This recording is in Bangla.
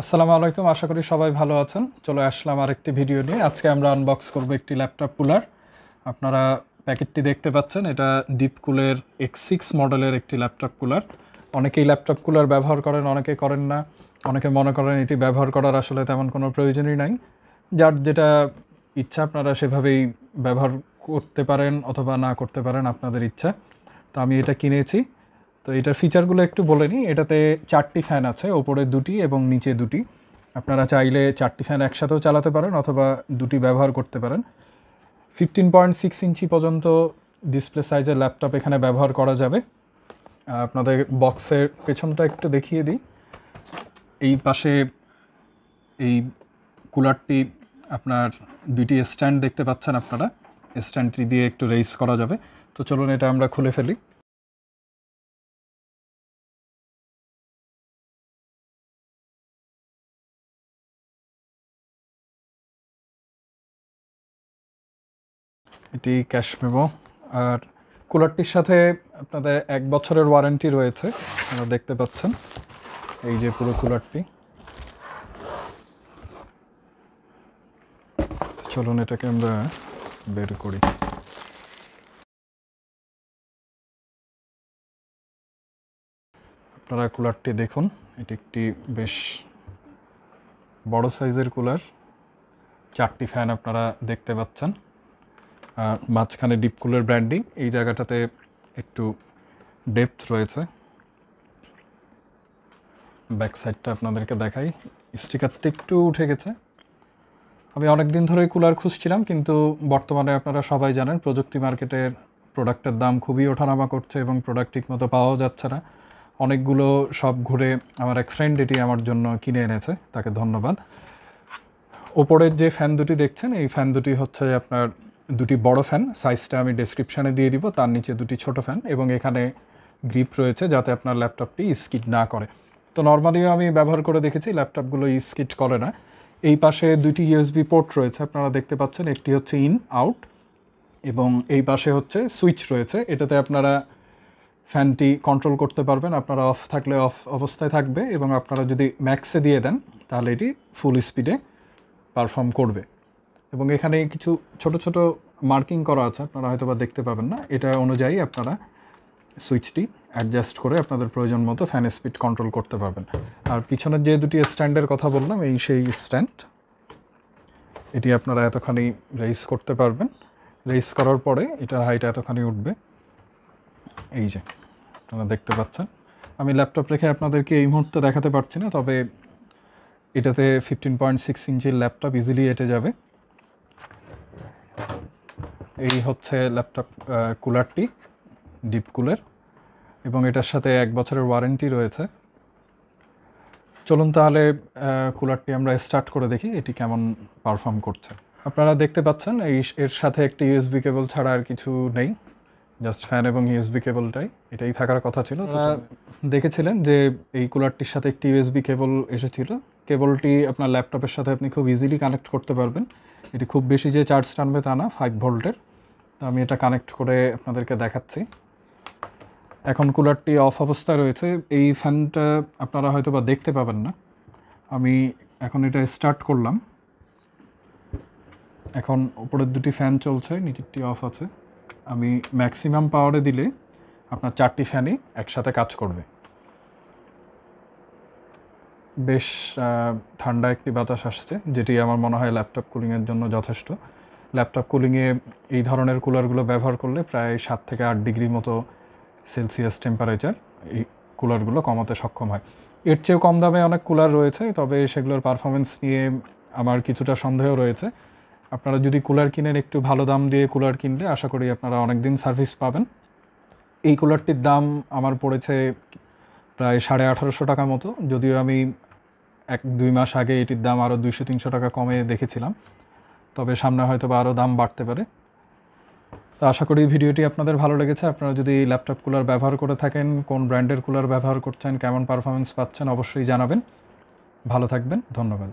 আসসালামু আলাইকুম, আশা করি সবাই ভালো আছেন। চলে আসলাম আরেকটি ভিডিও নিয়ে। আজকে আমরা আনবক্স করব একটি ল্যাপটপ কুলার। আপনারা প্যাকেটটি দেখতে পাচ্ছেন, এটা ডিপকুলের X6 মডেলের একটি ল্যাপটপ কুলার। অনেকেই ল্যাপটপ কুলার ব্যবহার করেন, অনেকে করেন না। অনেকে মনে করেন এটি ব্যবহার করার আসলে তেমন কোনো প্রয়োজনই নাই। যার যেটা ইচ্ছা আপনারা সেভাবেই ব্যবহার করতে পারেন অথবা না করতে পারেন, আপনাদের ইচ্ছা। তো আমি এটা কিনেছি। তো এটার ফিচারগুলো একটু বলে নিই। এটাতে 4টি ফ্যান আছে, ওপরে 2টি এবং নিচে 2টি। আপনারা চাইলে 4টি ফ্যান একসাথেও চালাতে পারেন অথবা 2টি ব্যবহার করতে পারেন। 15.6 ইঞ্চি পর্যন্ত ডিসপ্লে সাইজের ল্যাপটপ এখানে ব্যবহার করা যাবে। আপনাদের বক্সের পেছনটা একটু দেখিয়ে দিই। এই পাশে এই কুলারটি আপনার 2টি স্ট্যান্ড দেখতে পাচ্ছেন আপনারা। স্ট্যান্ডটি দিয়ে একটু রেইজ করা যাবে। তো চলুন এটা আমরা খুলে ফেলি। এটি ক্যাশ মেমো। আর কুলারটির সাথে আপনাদের 1 বছরের ওয়ারেন্টি রয়েছে, আপনারা দেখতে পাচ্ছেন। এই যে পুরো কুলারটি। চলুন এটাকে আমরা বের করি। আপনারা কুলারটি দেখুন, এটি একটি বেশ বড় সাইজের কুলার। 4টি ফ্যান আপনারা দেখতে পাচ্ছেন। আর মাঝখানে ডিপকুলের ব্র্যান্ডিং, এই জায়গাটাতে একটু ডেপথ রয়েছে। ব্যাক সাইডটা আপনাদেরকে দেখাই। স্টিকারটা একটু উঠে গেছে। আমি অনেক দিন ধরে কুলার খুঁজছিলাম, কিন্তু বর্তমানে আপনারা সবাই জানেন প্রযুক্তি মার্কেটের প্রোডাক্টের দাম খুবই ওঠানামা করছে এবং প্রোডাক্ট ঠিকমতো পাওয়াও যাচ্ছে না। অনেকগুলো সব ঘুরে আমার এক ফ্রেন্ড এটি আমার জন্য কিনে এনেছে, তাকে ধন্যবাদ। ওপরের যে ফ্যান দুটি দেখছেন, এই ফ্যান দুটি হচ্ছে আপনার 2টি বড় ফ্যান। সাইজটা আমি ডেসক্রিপশানে দিয়ে দিব। তার নিচে 2টি ছোট ফ্যান এবং এখানে গ্রিপ রয়েছে যাতে আপনার ল্যাপটপটি স্কিড না করে। তো নর্মালিও আমি ব্যবহার করে দেখেছি, ল্যাপটপগুলো স্কিড করে না। এই পাশে 2টি USB পোর্ট রয়েছে, আপনারা দেখতে পাচ্ছেন। একটি হচ্ছে ইন আউট এবং এই পাশে হচ্ছে সুইচ রয়েছে। এটাতে আপনারা ফ্যানটি কন্ট্রোল করতে পারবেন। আপনারা অফ থাকলে অফ অবস্থায় থাকবে এবং আপনারা যদি ম্যাক্সে দিয়ে দেন তাহলে এটি ফুল স্পিডে পারফর্ম করবে। এবং এখানে কিছু ছোট ছোট মার্কিং করা আছে, আপনারা হয়তো বা দেখতে পাবেন না। এটা অনুযায়ী আপনারা সুইচটি অ্যাডজাস্ট করে আপনাদের প্রয়োজন মতো ফ্যান স্পিড কন্ট্রোল করতে পারবেন। আর পিছনের যে 2টি স্ট্যান্ডের কথা বললাম, এই সেই স্ট্যান্ড। এটি আপনারা এতখানি রেইজ করতে পারবেন। রেইজ করার পরে এটার হাইট এতখানি উঠবে। এই যে আপনারা দেখতে পাচ্ছেন। আমি ল্যাপটপ রেখে আপনাদেরকে এই মুহূর্তে দেখাতে পারছি না, তবে এটাতে 15.6 ইঞ্চির ল্যাপটপ ইজিলি এঁটে যাবে। এই হচ্ছে ল্যাপটপ কুলারটি, ডিপ কুলার, এবং এটার সাথে 1 বছরের ওয়ারেন্টি রয়েছে। চলুন তাহলে কুলারটি আমরা স্টার্ট করে দেখি এটি কেমন পারফর্ম করছে। আপনারা দেখতে পাচ্ছেন এর সাথে একটি USB কেবল ছাড়া আর কিছু নেই, জাস্ট ফ্যান এবং USB কেবলটাই, এটাই থাকার কথা ছিল। দেখেছিলেন যে এই কুলারটির সাথে একটি USB কেবল এসেছিল। কেবলটি আপনার ল্যাপটপের সাথে আপনি খুব ইজিলি কানেক্ট করতে পারবেন। এটি খুব বেশি যে চার্জ টানবে তা না, 5 ভোল্টের। তো আমি এটা কানেক্ট করে আপনাদেরকে দেখাচ্ছি। এখন কুলারটি অফ অবস্থায় রয়েছে। এই ফ্যানটা আপনারা হয়তো বা দেখতে পাবেন না। আমি এখন এটা স্টার্ট করলাম। এখন উপরের 2টি ফ্যান চলছে, নিচেরটি অফ আছে। আমি ম্যাক্সিমাম পাওয়ারে দিলে আপনার 4টি ফ্যানই একসাথে কাজ করবে। বেশ ঠান্ডা একটি বাতাস আসছে, যেটি আমার মনে হয় ল্যাপটপ কুলিংয়ের জন্য যথেষ্ট। ল্যাপটপ কুলিংয়ে এই ধরনের কুলারগুলো ব্যবহার করলে প্রায় 7 থেকে 8 ডিগ্রি মতো সেলসিয়াস টেম্পারেচার এই কুলারগুলো কমাতে সক্ষম হয়। এর চেয়েও কম দামে অনেক কুলার রয়েছে, তবে সেগুলোর পারফরমেন্স নিয়ে আমার কিছুটা সন্দেহ রয়েছে। আপনারা যদি কুলার কিনেন, একটু ভালো দাম দিয়ে কুলার কিনলে আশা করি আপনারা অনেক দিন সার্ভিস পাবেন। এই কুলারটির দাম আমার পড়েছে প্রায় 1850 টাকা মতো, যদিও আমি 1-2 মাস আগে এটির দাম আরও 200-300 টাকা কমে দেখেছিলাম। তবে সামনে হয়তো বা আরও দাম বাড়তে পারে। তো আশা করি ভিডিওটি আপনাদের ভালো লেগেছে। আপনারা যদি ল্যাপটপ কুলার ব্যবহার করে থাকেন, কোন ব্র্যান্ডের কুলার ব্যবহার করছেন, কেমন পারফরমেন্স পাচ্ছেন, অবশ্যই জানাবেন। ভালো থাকবেন, ধন্যবাদ।